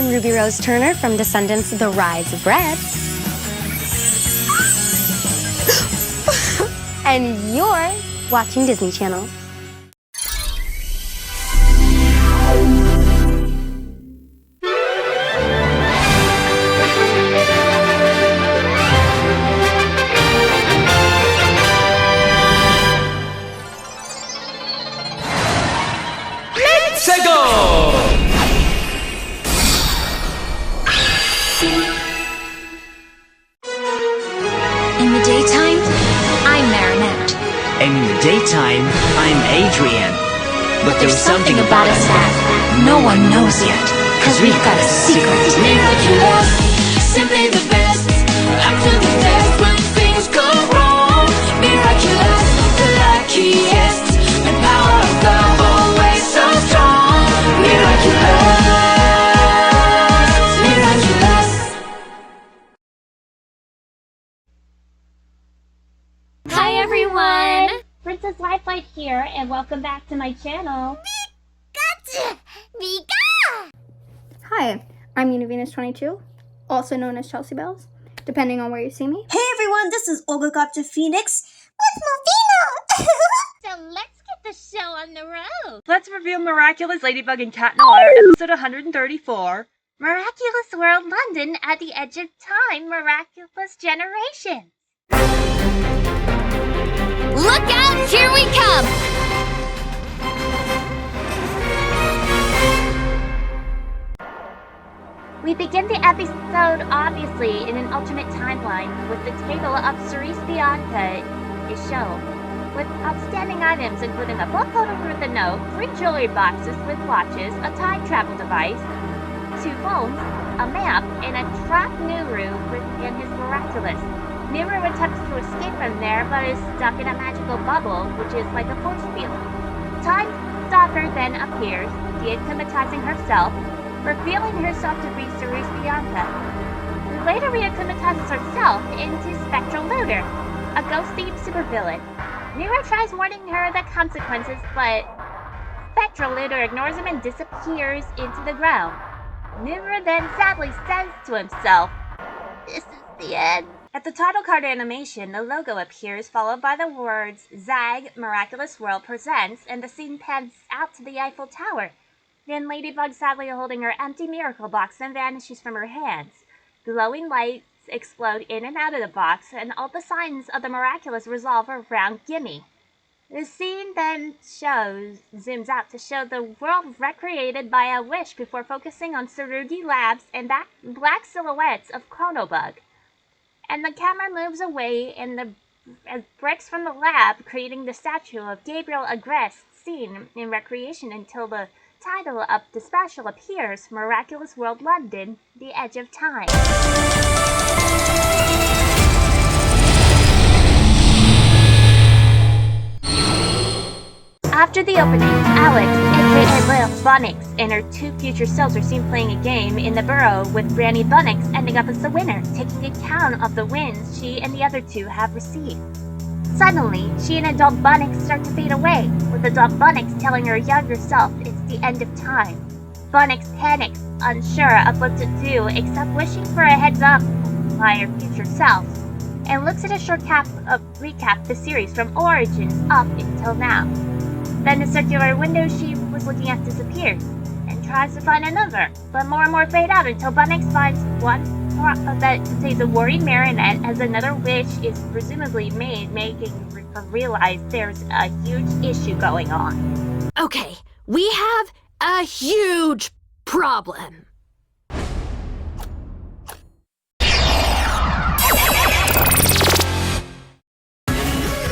I'm Ruby Rose Turner from Descendants of the Rise of Red. And you're watching Disney Channel. Let's go! In the daytime, I'm Marinette. And in the daytime, I'm Adrian. But there's something about us that no one knows yet, cause we've got a secret. Miraculous, simply the best. After the test, when things go wrong, miraculous, the luckiest. The power of love always so strong. Miraculous, miraculous. Hi everyone! Princess Lifelight here, and welcome back to my channel. Hi, I'm Univenus22, also known as Chelsea Bells, depending on where you see me. Hey everyone, this is Ogrecopter Phoenix with Movino! So let's get the show on the road. Let's review Miraculous Ladybug and Cat Noir, episode 134. Miraculous World London at the Edge of Time, Miraculous Generation. Look out, here we come! We begin the episode, obviously, in an alternate timeline, with the table of Cerise Bianca is shown, with outstanding items including a book holder with a note, 3 jewelry boxes with watches, a time travel device, 2 phones, a map, and a trapped Nuru within his Miraculous. Nuru attempts to escape from there, but is stuck in a magical bubble, which is like a force field. Time Stalker then appears, de-acclimatizing herself, revealing herself to be Cerise Bianca, who later re-acclimatizes herself into Spectral Looter, a ghost-themed supervillain. Nero tries warning her the consequences, but Spectral Looter ignores him and disappears into the ground. Nero then sadly says to himself, "This is the end." At the title card animation, the logo appears, followed by the words, "Zag, Miraculous World Presents," and the scene pans out to the Eiffel Tower. Then Ladybug, sadly holding her empty miracle box, then vanishes from her hands. Glowing lights explode in and out of the box, and all the signs of the Miraculous resolve around Gimme. The scene then zooms out to show the world recreated by a wish before focusing on Sarugi Labs and that black silhouettes of Chronobug. And the camera moves away and the bricks from the lab, creating the statue of Gabriel Agreste seen in recreation until the title of the special appears, Miraculous World London, The Edge of Time. After the opening, Alex, aka Bunnix, and her 2 future selves are seen playing a game in the burrow, with Granny Bunnix ending up as the winner, taking account of the wins she and the other 2 have received. Suddenly, she and adult Bunnix start to fade away, with adult Bunnix telling her younger self it's the end of time. Bunnix panics, unsure of what to do except wishing for a heads up by her future self, and looks at a short recap the series from Origins up until now. Then the circular window she was looking at disappears, and tries to find another, but more and more fade out until Bunnix finds one that contains a worried Marinette as another wish is presumably made, making her realize there's a huge issue going on. Okay, we have a huge problem.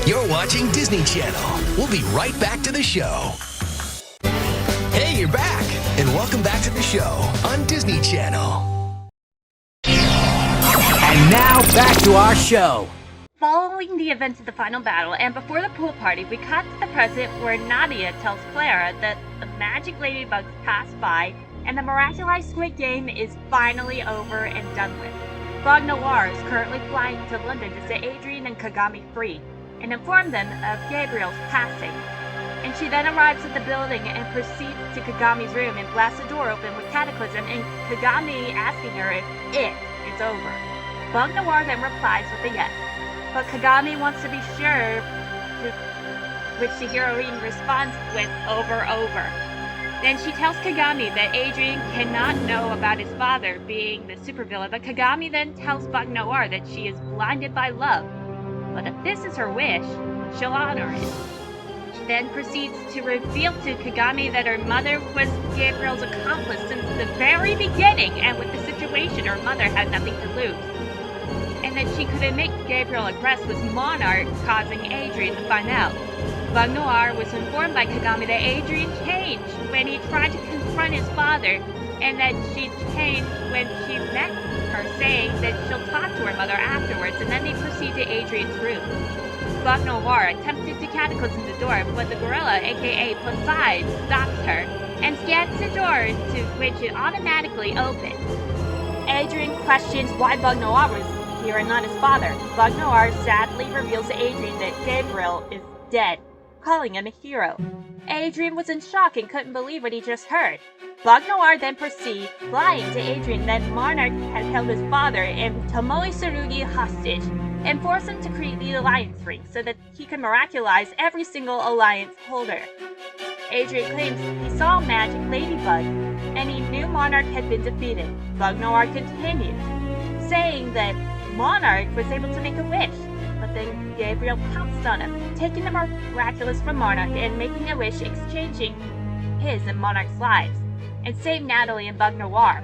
You're watching Disney Channel. We'll be right back to the show. Hey, you're back, and welcome back to the show on Disney Channel. And now back to our show. Following the events of the final battle and before the pool party, we cut to the present where Nadia tells Clara that the magic ladybugs passed by and the miraculous Squid Game is finally over and done with. Bog Noir is currently flying to London to set Adrian and Kagami free and inform them of Gabriel's passing. And She then arrives at the building and proceeds to Kagami's room and blasts the door open with Cataclysm and Kagami asking her if it is over. Bug Noir then replies with a yes, but Kagami wants to be sure, to which the heroine responds with over. Then she tells Kagami that Adrian cannot know about his father being the supervillain, but Kagami then tells Bug Noir that she is blinded by love. But if this is her wish, she'll honor it. She then proceeds to reveal to Kagami that her mother was Gabriel's accomplice since the very beginning, and with the situation, her mother had nothing to lose. And that she couldn't make Gabriel aggress was Monarch causing Adrian to find out. Bug Noir was informed by Kagami that Adrian changed when he tried to confront his father, and that she changed when she met her, saying that she'll talk to her mother afterwards, and then they proceed to Adrian's room. Bug Noir attempted to cataclysm the door, but the gorilla, aka Poseid, stops her and scans the door, to which it automatically opens. Adrian questions why Bug Noir was here and not his father. Bug Noir sadly reveals to Adrian that Gabriel is dead, calling him a hero. Adrian was in shock and couldn't believe what he just heard. Bug Noir then proceeds, lying to Adrian that Monarch had held his father and Tomoe Tsurugi hostage, and forced him to create the Alliance Ring so that he could miraculize every single Alliance holder. Adrian claims he saw a magic ladybug, and he knew Monarch had been defeated. Bug Noir continued, saying that Monarch was able to make a wish, but then Gabriel pounced on him, taking the miraculous from Monarch and making a wish, exchanging his and Monarch's lives, and saved Natalie and Bug Noir.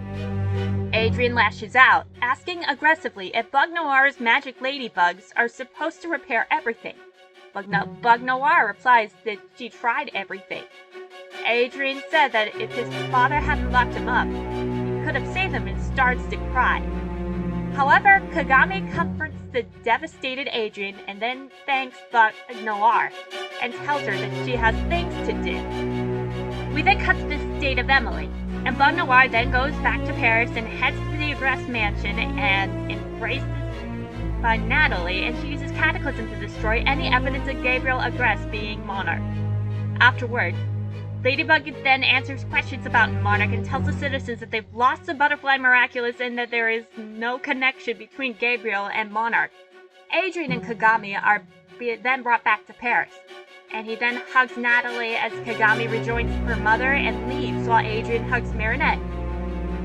Adrian lashes out, asking aggressively if Bug Noir's magic ladybugs are supposed to repair everything. Bug Noir replies that she tried everything. Adrian said that if his father hadn't locked him up, he could have saved him, and starts to cry. However, Kagami comforts the devastated Adrian and then thanks Bug Noir and tells her that she has things to do. We then cut to the state of Emily, and Bug Noir then goes back to Paris and heads to the Agrest mansion and embraces by Natalie, and she uses Cataclysm to destroy any evidence of Gabriel Agrest being Monarch. Afterward, Ladybug then answers questions about Monarch and tells the citizens that they've lost the Butterfly Miraculous and that there is no connection between Gabriel and Monarch. Adrian and Kagami are then brought back to Paris, and he then hugs Natalie as Kagami rejoins her mother and leaves while Adrian hugs Marinette.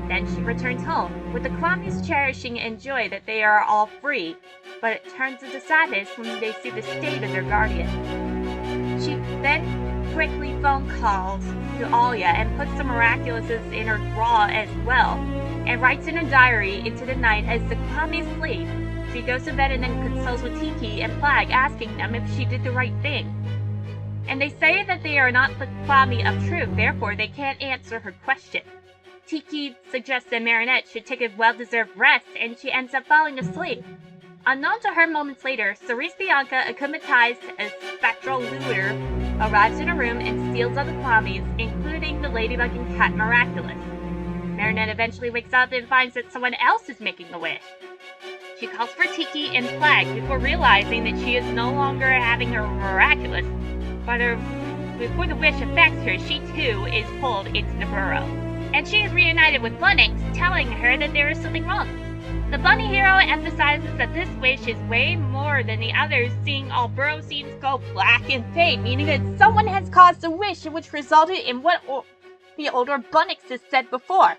Then she returns home, with the Kwamis cherishing in joy that they are all free, but it turns into sadness when they see the state of their guardian. She then quickly phone calls to Alia and puts the Miraculouses in her drawer as well, and writes in her diary into the night as the Kwamis sleep. She goes to bed and then consults with Tiki and Flag, asking them if she did the right thing. And they say that they are not the Kwami of truth, therefore they can't answer her question. Tiki suggests that Marinette should take a well-deserved rest, and she ends up falling asleep. Unknown to her moments later, Cerise Bianca, acclimatized as spectral lure, arrives in a room and steals all the Kwamis, including the Ladybug and Cat Miraculous. Marinette eventually wakes up and finds that someone else is making the wish. She calls for Tiki and Flag before realizing that she is no longer having her Miraculous, but before the wish affects her, she too is pulled into the burrow. And she is reunited with Bunnix, telling her that there is something wrong. The bunny hero emphasizes that this wish is way more than the others, seeing all burrow scenes go black and fade, meaning that someone has caused a wish which resulted in what the older Bunnix has said before.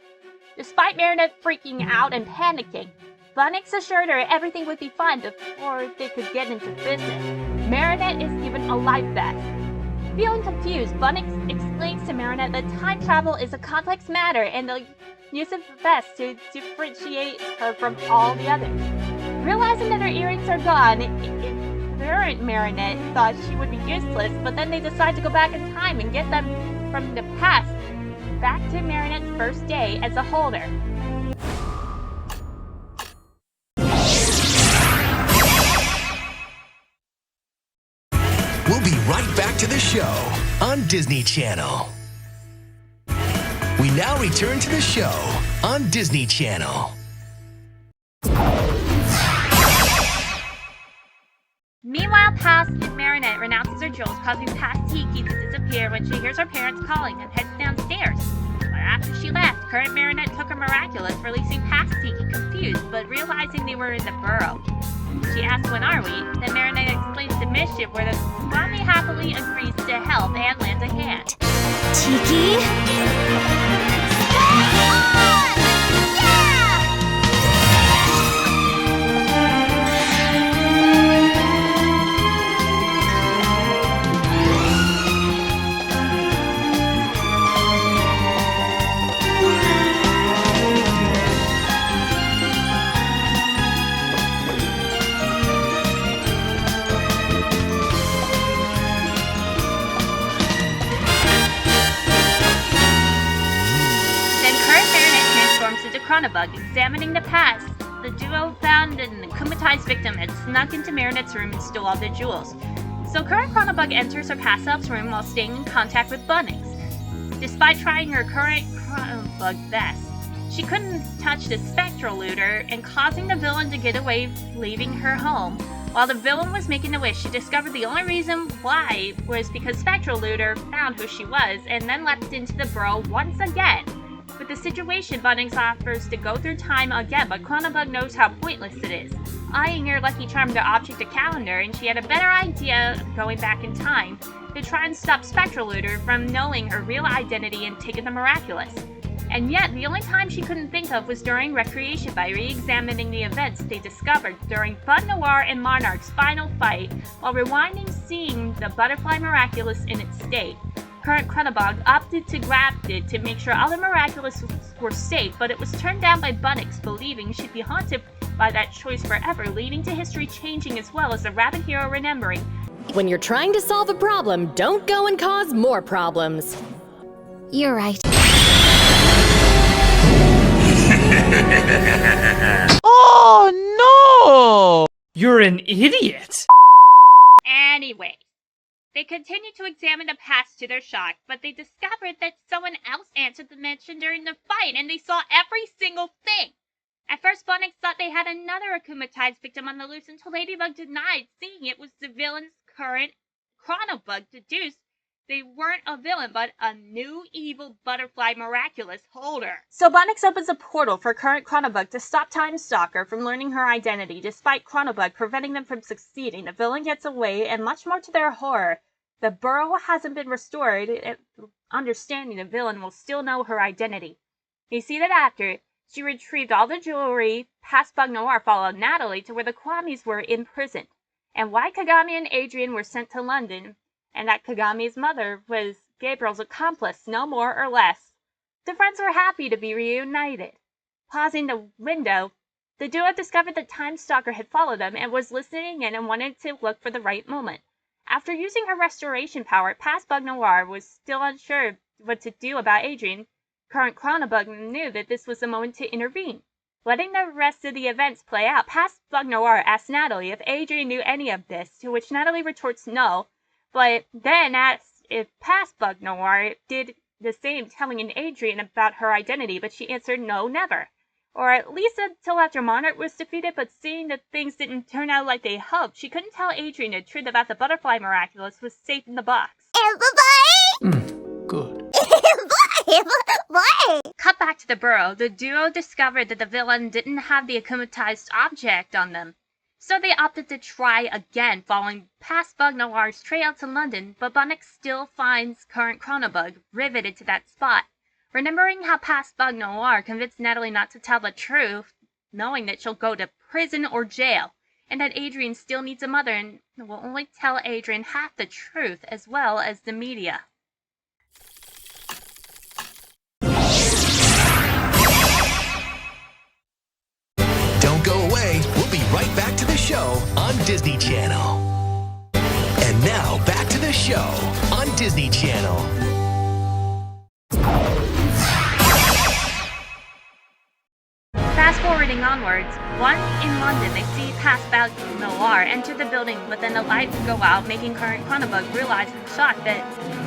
Despite Marinette freaking out and panicking, Bunnix assured her everything would be fine before they could get into business. Marinette is given a life vest. Feeling confused, Bunnix explains to Marinette that time travel is a complex matter and the use of the vest to differentiate her from all the others. Realizing that her earrings are gone, Marinette thought she would be useless, but then they decide to go back in time and get them from the past back to Marinette's first day as a holder. We'll be right back to the show on Disney Channel. We now return to the show on Disney Channel. Meanwhile, Meanwhile, Past Marinette renounces her jewels, causing Past Tiki to disappear when she hears her parents calling and heads downstairs. But after she left, current Marinette took her Miraculous, releasing Past Tiki confused, but realizing they were in the burrow. She asks, when are we? Then Marinette explains the mission where the Swami happily agrees to help and lends a hand. Tiki? Chronobug. Examining the past, the duo found an akumatized victim had snuck into Marinette's room and stole all the jewels. So current Chronobug enters her past self's room while staying in contact with Bunnix. Despite trying her current Chronobug best, she couldn't touch the spectral looter and causing the villain to get away, leaving her home. While the villain was making a wish, she discovered the only reason why was because spectral looter found who she was and then leapt into the burrow once again. With the situation, Bunnix offers to go through time again, but Chronobug knows how pointless it is. Eyeing her lucky charm to object a calendar, and she had a better idea of going back in time to try and stop Spectral Looter from knowing her real identity and taking the Miraculous. And yet, the only time she couldn't think of was during recreation by re-examining the events they discovered during Bud Noir and Monarch's final fight, while rewinding seeing the Butterfly Miraculous in its state. Current Chronobug opted to grab it to make sure all the Miraculous were safe, but it was turned down by Bunnix, believing she'd be haunted by that choice forever, leading to history changing as well as the rabbit hero remembering. When you're trying to solve a problem, don't go and cause more problems. You're right. Oh no! You're an idiot! Anyway. They continued to examine the past to their shock, but they discovered that someone else answered the mention during the fight, and they saw every single thing. At first, Bunnix thought they had another akumatized victim on the loose until Ladybug denied, seeing it was the villain's current Chronobug, deduced they weren't a villain, but a new evil butterfly Miraculous holder. So Bunnix opens a portal for current Chronobug to stop Time Stalker from learning her identity. Despite Chronobug preventing them from succeeding, the villain gets away, and much more to their horror, the burrow hasn't been restored, understanding the villain will still know her identity. You see that after she retrieved all the jewelry, past Bug Noir followed Natalie to where the Kwamis were imprisoned, and why Kagami and Adrian were sent to London, and that Kagami's mother was Gabriel's accomplice, no more or less. The friends were happy to be reunited. Pausing the window, the duo discovered that Time Stalker had followed them and was listening in and wanted to look for the right moment. After using her restoration power, past Bug Noir was still unsure what to do about Adrian. Current Chronobug knew that this was the moment to intervene. Letting the rest of the events play out, past Bug Noir asked Natalie if Adrian knew any of this, to which Natalie retorts no, but then asked if past Bug Noir did the same, telling Adrian about her identity, but she answered no, never. Or at least until after Monarch was defeated, but seeing that things didn't turn out like they hoped, she couldn't tell Adrian the truth about the Butterfly Miraculous was safe in the box. Good. Cut back to the burrow, the duo discovered that the villain didn't have the akumatized object on them. So they opted to try again, following past Bug Noir's trail to London, but Bunnix still finds current Chronobug riveted to that spot. Remembering how past Bug Noir convinced Natalie not to tell the truth, knowing that she'll go to prison or jail, and that Adrian still needs a mother and will only tell Adrian half the truth as well as the media. Don't go away. We'll be right back to the show on Disney Channel. And now back to the show on Disney Channel. Fast forwarding onwards, once in London, they see past Bug Noir enter the building, but then the lights go out, making current Chronobug realize in shock that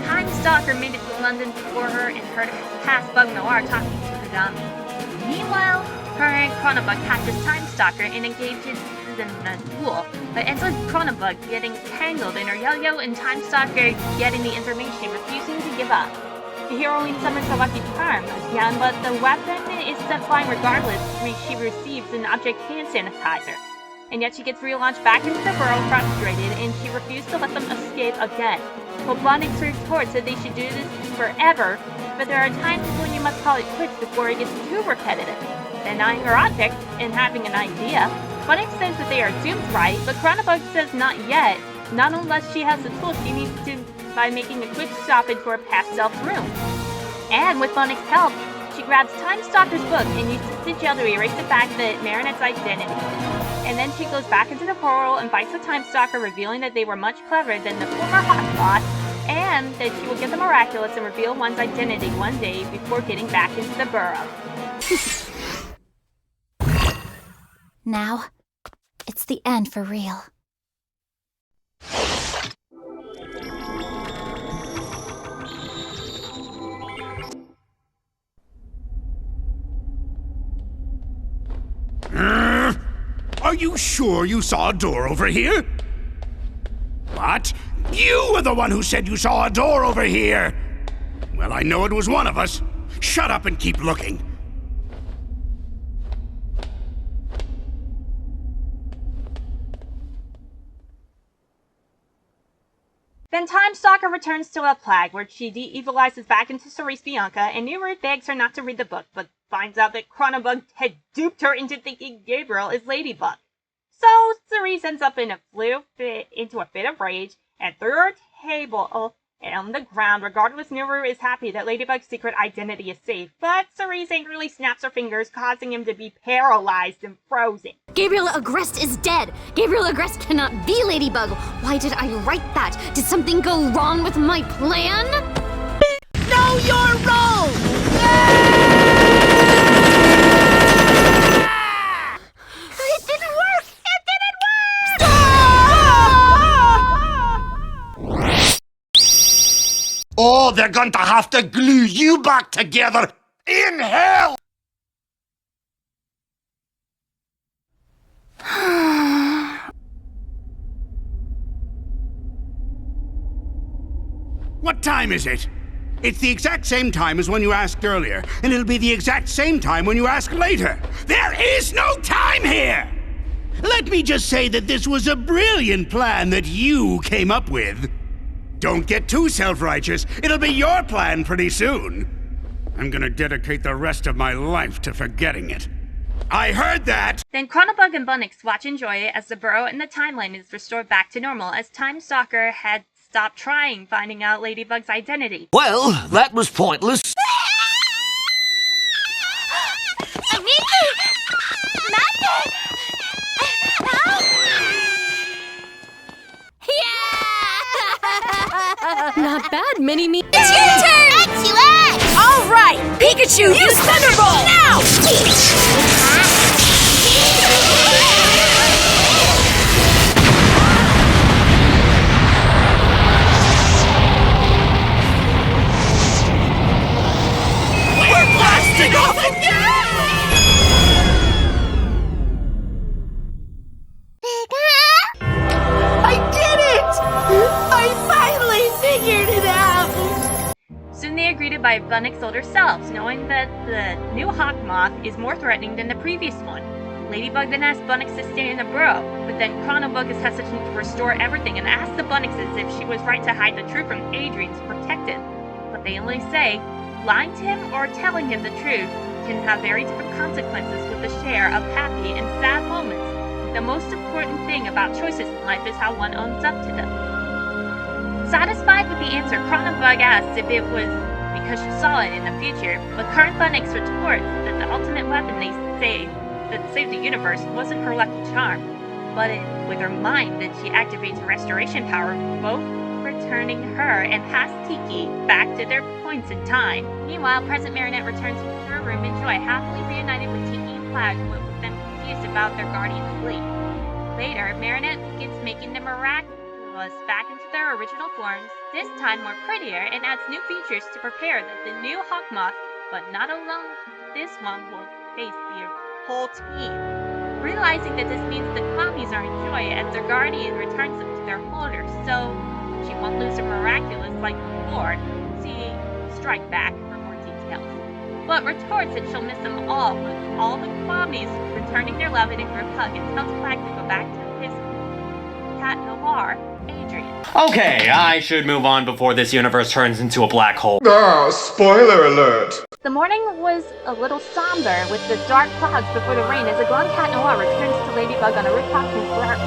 Time Stalker made it to London before her and heard past Bug Noir talking to Kagami. Meanwhile, current Chronobug catches Time Stalker and engages loses in the duel, but ends with Chronobug getting tangled in her yo-yo and Time Stalker getting the information, refusing to give up. The heroine summons a lucky charm, but the weapon is sent flying regardless. She receives an object hand sanitizer. And yet she gets relaunched back into the burrow frustrated, and she refused to let them escape again. Well, Bunnix retorts that they should do this forever, but there are times when you must call it quits before it gets too repetitive. Denying her object and having an idea, Bunnix says that they are doomed, right? But Chronobug says not yet, not unless she has the tools she needs to by making a quick stop into her past self's room. And with Bunnix's help, she grabs Time Stalker's book and uses the gel to erase the fact that Marinette's identity. And then she goes back into the portal and fights the Time Stalker, revealing that they were much cleverer than the former Hot Boss, and that she will get the Miraculous and reveal one's identity one day before getting back into the burrow. Now, it's the end for real. Are you sure you saw a door over here? What? You were the one who said you saw a door over here! Well, I know it was one of us. Shut up and keep looking. Then Time Stalker returns to La Plague, where she de-evilizes back into Cerise Bianca, and Nuru begs her not to read the book, but finds out that Chronobug had duped her into thinking Gabriel is Ladybug. So Cerise ends up into a fit of rage, and threw her table on the ground. Regardless, Nuru is happy that Ladybug's secret identity is safe, but Cerise angrily snaps her fingers, causing him to be paralyzed and frozen. Gabriel Agreste is dead! Gabriel Agreste cannot be Ladybug! Why did I write that? Did something go wrong with my plan? Know your role! It didn't work! It didn't work! Oh, they're going to have to glue you back together in hell! What time is it? It's the exact same time as when you asked earlier, and it'll be the exact same time when you ask later. There is no time here! Let me just say that this was a brilliant plan that you came up with. Don't get too self-righteous. It'll be your plan pretty soon. I'm gonna dedicate the rest of my life to forgetting it. I heard that! Then Chronobug and Bunnix watch and enjoy as the burrow and the timeline is restored back to normal, as Time Stalker had stopped trying finding out Ladybug's identity. Well, that was pointless. Not bad, Mini-Me. It's your turn! X! All right, Pikachu, use Thunderbolt! Now! We're blasting off again! I did it! I finally figured it out! Soon they are greeted by Bunnix's older selves, knowing that the new Hawk Moth is more threatening than the previous one. Ladybug then asks Bunnix to stay in the burrow, but then Chronobug is hesitant to restore everything and asks the Bunnixes if she was right to hide the truth from Adrien to protect him. But they only say, lying to him or telling him the truth can have very different consequences with a share of happy and sad moments. The most important thing about choices in life is how one owns up to them. Satisfied with the answer, Chronobug asks if it was because she saw it in the future, but current Bunnix retorts that the ultimate weapon they say that saved the universe wasn't her lucky charm, but with her mind that she activates restoration power, both returning her and Tiki back to their points in time. Meanwhile, present Marinette returns to her room in joy, happily reunited with Tiki and Plague, with them confused about their guardian's fleet. Later, Marinette begins making the Miraculous back into their original forms, this time more prettier, and adds new features to prepare that the new Hawkmoth, but not alone, this one will face the whole team. realizing that this means the Kwami's are in joy as their guardian returns them to their holders, so she won't lose her Miraculous like before. See Strike Back for more details. But retorts that she'll miss them all, with all the Kwamis returning their love in a group hug, and tells Black to go back to his cat Noir, Adrian. Okay, I should move on before this universe turns into a black hole. Ah, spoiler alert! The morning was a little somber with the dark clouds before the rain as a glowing cat Noir returns to Ladybug on a rooftop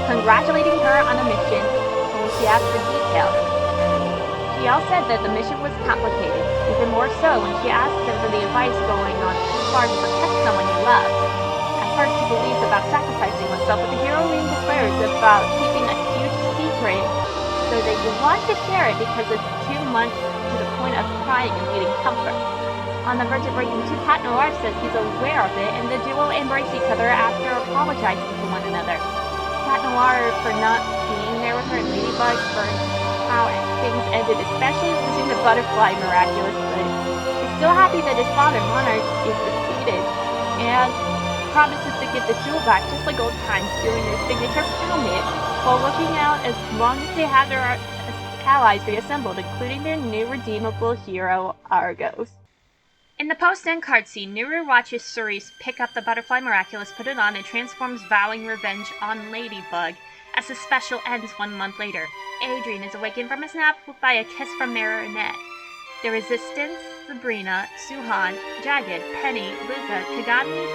congratulating her on a mission when she asked for details. She all said that the mission was complicated, even more so when she asked him for the advice going on too far to protect someone you love. At first she believes about sacrificing oneself, but the heroine declares about keeping a huge secret so that you want to share it because it's too much to the point of crying and needing comfort. On the verge of breaking two, Cat Noir says he's aware of it, and the duo embrace each other after apologizing to one another. Cat Noir for not being there with her, and Ladybug for how things ended, especially losing the butterfly Miraculous, but he's still happy that his father, Monarch, is defeated, and promises to give the jewel back just like old times, doing their signature helmet, while looking out as long as they have their allies reassembled, including their new redeemable hero, Argos. In the post-end card scene, Nuru watches Cerise pick up the butterfly Miraculous, put it on, and transforms, vowing revenge on Ladybug. As the special ends 1 month later, Adrian is awakened from his nap by a kiss from Marinette. The Resistance, Sabrina, Suhan, Jagged, Penny, Luca, Kagami,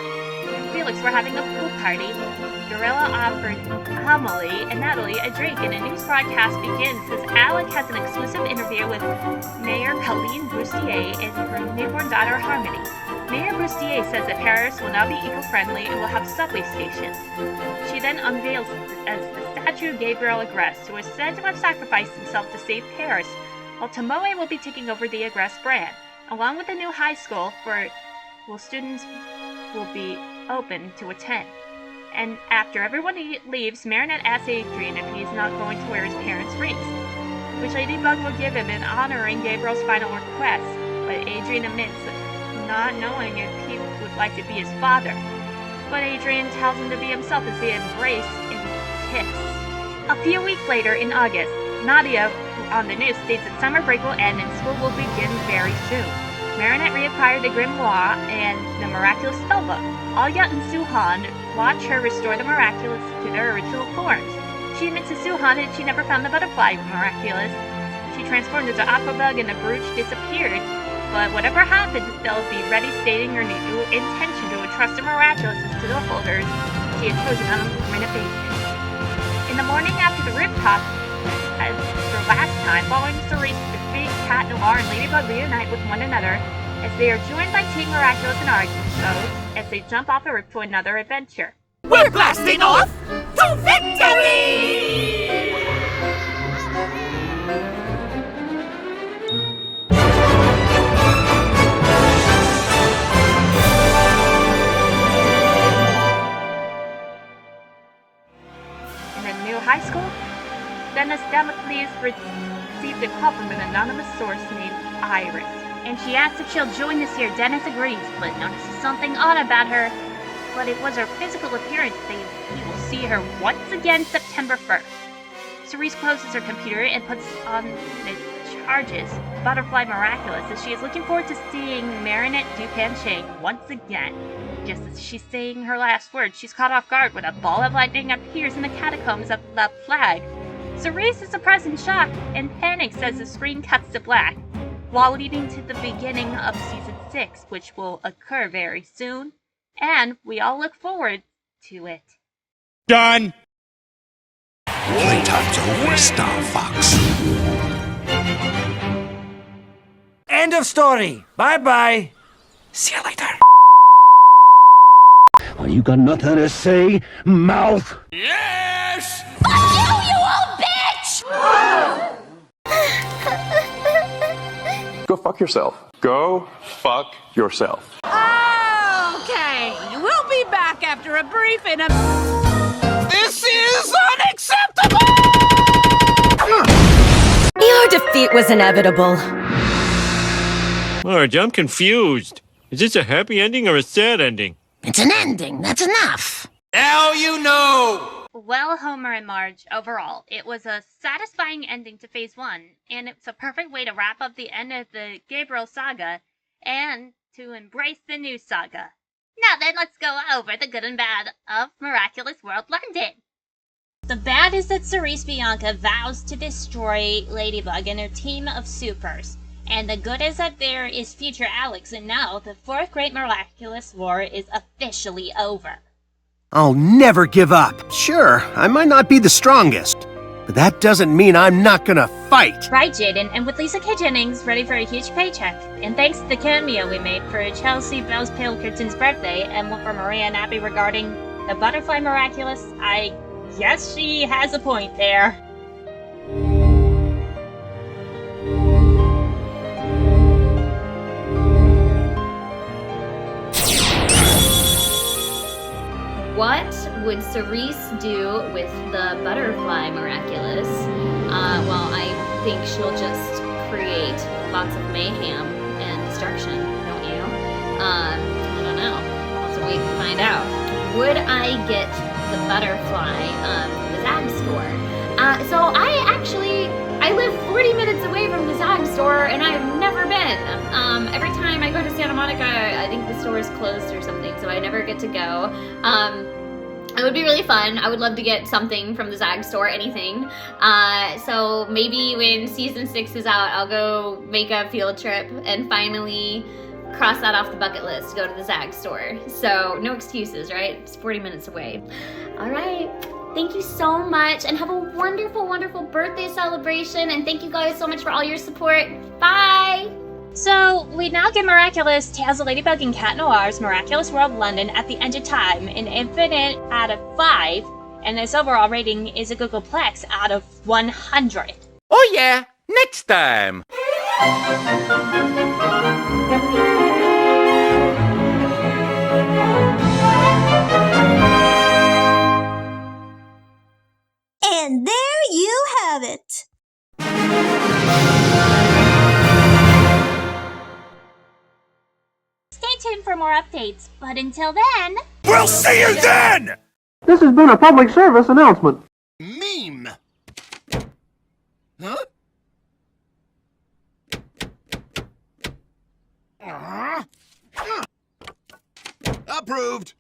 and Felix were having a pool party. Gorilla offered Amelie and Natalie a drink, and a news broadcast begins as Alec has an exclusive interview with Mayor Colleen Broussier and her newborn daughter Harmony. Mayor Broussier says that Paris will now be eco-friendly and will have subway stations. She then unveils as the statue of Gabriel Agreste, who is said to have sacrificed himself to save Paris, while Tomoe will be taking over the Agreste brand, along with a new high school where students will be open to attend. And after everyone leaves, Marinette asks Adrian if he's not going to wear his parents' rings, which Ladybug will give him in honoring Gabriel's final request, but Adrian admits not knowing if he would like to be his father. But Adrian tells him to be himself as they embrace and kiss. A few weeks later, in August, Nadia on the news states that summer break will end and school will begin very soon. Marinette reacquired the Grimoire and the Miraculous Spellbook. Alya and Suhan watch her restore the Miraculous to their original forms. She admits to Suhan that she never found the butterfly Miraculous. She transformed into Aquabug and the brooch disappeared. But whatever happens, they'll be ready stating her new intention to entrust the Miraculouses to the holders she had chosen on a permanent basis. In the morning after the rooftop, as for last time, following Cerise defeat, Cat Noir and Ladybug reunite with one another as they are joined by Team Miraculous and Argos as they jump off the roof to another adventure. We're blasting off to victory! In a new high school, Dennis Damocles received a call from an anonymous source named Iris, and she asked if she'll join this year. Dennis agrees, but notices something odd about her. But it was her physical appearance that he will see her once again September 1st. Cerise closes her computer and puts on the charges Butterfly Miraculous as she is looking forward to seeing Marinette Dupanche once again. Just as she's saying her last words, she's caught off guard when a ball of lightning appears in the catacombs of the flag. Cerise is surprised and shocked and panics as the screen cuts to black, while leading to the beginning of Season 6, which will occur very soon, and we all look forward to it. Done! Playtime's over, Star Fox. End of story. Bye-bye. See you later. Oh, you got nothing to say, mouth? Yes! Fuck you old bitch! Go fuck yourself. Go fuck yourself. Okay, we'll be back after a brief This is unacceptable! Your defeat was inevitable. Marge, I'm confused. Is this a happy ending or a sad ending? It's an ending, that's enough. Now you know! Well, Homer and Marge, overall, it was a satisfying ending to Phase 1, and it's a perfect way to wrap up the end of the Gabriel saga, and to embrace the new saga. Now then, let's go over the good and bad of Miraculous World London. The bad is that Cerise Bianca vows to destroy Ladybug and her team of supers. And the good is that there is future Alex, and now the fourth Great Miraculous War is officially over. I'll never give up. Sure, I might not be the strongest, but that doesn't mean I'm not gonna fight. Right, Jaden, and with Lisa K. Jennings ready for a huge paycheck. And thanks to the cameo we made for Chelsea Bells Pilkington's birthday, and one for Maria and Abby regarding the Butterfly Miraculous, I guess she has a point there. What would Cerise do with the Butterfly Miraculous? Well, I think she'll just create lots of mayhem and destruction, don't you? I don't know. Let's wait and find out. Would I get the Butterfly from the Zag store? So I live 40 minutes away from the Zag store, and I've never been. Every time I go to Santa Monica, I think the store is closed or something, so I never get to go. It would be really fun. I would love to get something from the Zag store, anything. So maybe when season 6 is out, I'll go make a field trip and finally cross that off the bucket list, go to the Zag store. So no excuses, right? It's 40 minutes away. All right. Thank you so much, and have a wonderful, wonderful birthday celebration, and thank you guys so much for all your support. Bye! So, we now get Miraculous Tales of Ladybug and Cat Noir's Miraculous World London at the end of time, an infinite out of 5, and its overall rating is a Googleplex out of 100. Oh yeah, next time! And there you have it. Stay tuned for more updates, but until then... We'll see you then! This has been a public service announcement. Meme! Huh? Approved!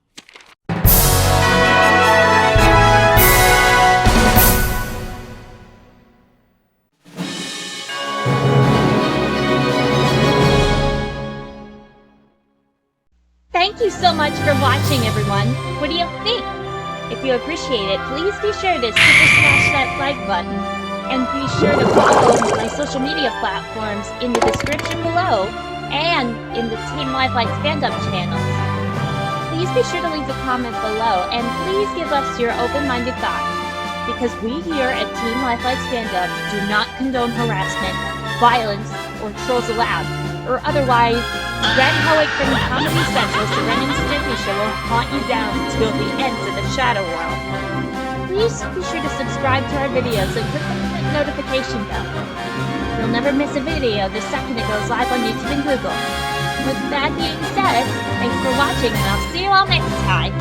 Thank you so much for watching, everyone. What do you think? If you appreciate it, please be sure to super smash that like button. And be sure to follow my social media platforms in the description below and in the Team Lifelike's fandom channels. Please be sure to leave a comment below, and please give us your open-minded thoughts. Because we here at Team Lifelike's fandom do not condone harassment, violence, or trolls allowed, or otherwise, Red Hoek from the Comedy Central's The Ren and Stimpy Show will haunt you down till the ends of the Shadow World. Please be sure to subscribe to our videos and click the notification bell. You'll never miss a video the second it goes live on YouTube and Google. With that being said, thanks for watching, and I'll see you all next time.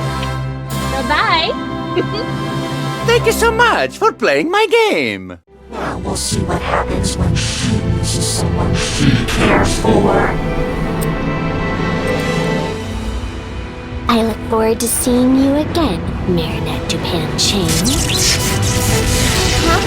Bye-bye! Thank you so much for playing my game! Now we'll see what happens when she loses someone she cares for. I look forward to seeing you again, Marinette Dupin Chain. Huh?